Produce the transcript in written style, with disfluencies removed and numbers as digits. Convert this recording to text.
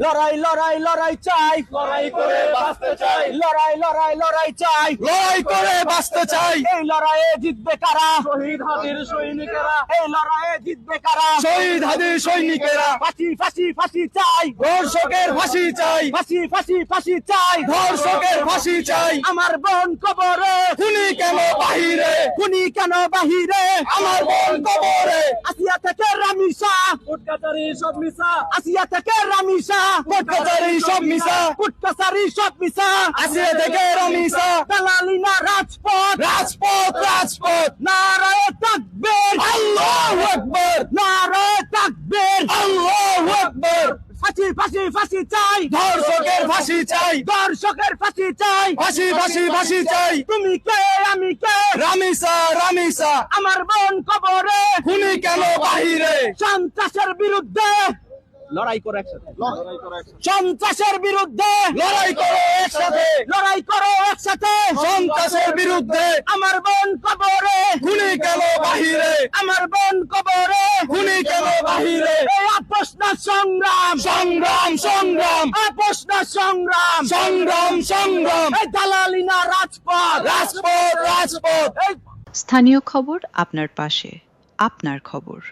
লড়াই লড়াই লড়াই চাই, লড়াই করে বাঁচতে চাই, লড়াই লড়াই লড়াই চাই, লড়াই করে বাঁচতে চাই। এই লড়াইয়ে জিতবে কারা? শহীদ হাদির সৈনিকেরা, এই লড়াইয়ে জিতবে কারা? শহীদ হাদির সৈনিকেরা। ফাঁসি ফাঁসি ফাঁসি চাই, ধর্ষকের ফাঁসি চাই, ফাঁসি ফাঁসি ফাঁসি চাই, ধর্ষকের ফাঁসি চাই। আমার বোন কবরে, খুনি কেন বাহিরে, খুনি কেন বাহিরে? আমার বোন কবরে। আসিয়া থেকে রামিসা, কুটকাচারী সব মিছা, আসিয়া থেকে রামিসা, কুটকাচারী সব মিছা, কুটকাচারি সব মিশা, আসিয়া থেকে রমিসা। দালালি না রাজপথ, রাজপথ রাজপথ, নারায়ে তাকবীর, আল্লাহু আকবার, নারায়ে তাকবীর। আল্লাহু আকবার। ফাঁসি ফাঁসি ফাঁসি চাই, ধর্ষকের ফাঁসি চাই, দর্শকের ফাঁসি চাই। ফাঁসি ফাঁসি ফাঁসি চাই। তুমি কে আমি কে? রামিসা রামিসা, আমার বোন কবরে, খুনি কেন বাহিরে? সন্ত্রাসের বিরুদ্ধে লড়াই করো একসাথে, সন্ত্রাসের বিরুদ্ধে লড়াই করো একসাথে, লড়াই করো একসাথে। সন্ত্রাসের বিরুদ্ধে। আমার বোন কবরে, খুনি কেন বাহিরে, আমার বোন কবরে, খুনি কেন বাহিরে? এই আপোষ না সংগ্রাম, সংগ্রাম সংগ্রাম, আপোষ না সংগ্রাম, সংগ্রাম সংগ্রাম, এই দালালি না রাজপথ, রাজপথ রাজপথ। এই স্থানীয় খবর আপনার পাশে, আপনার খবর।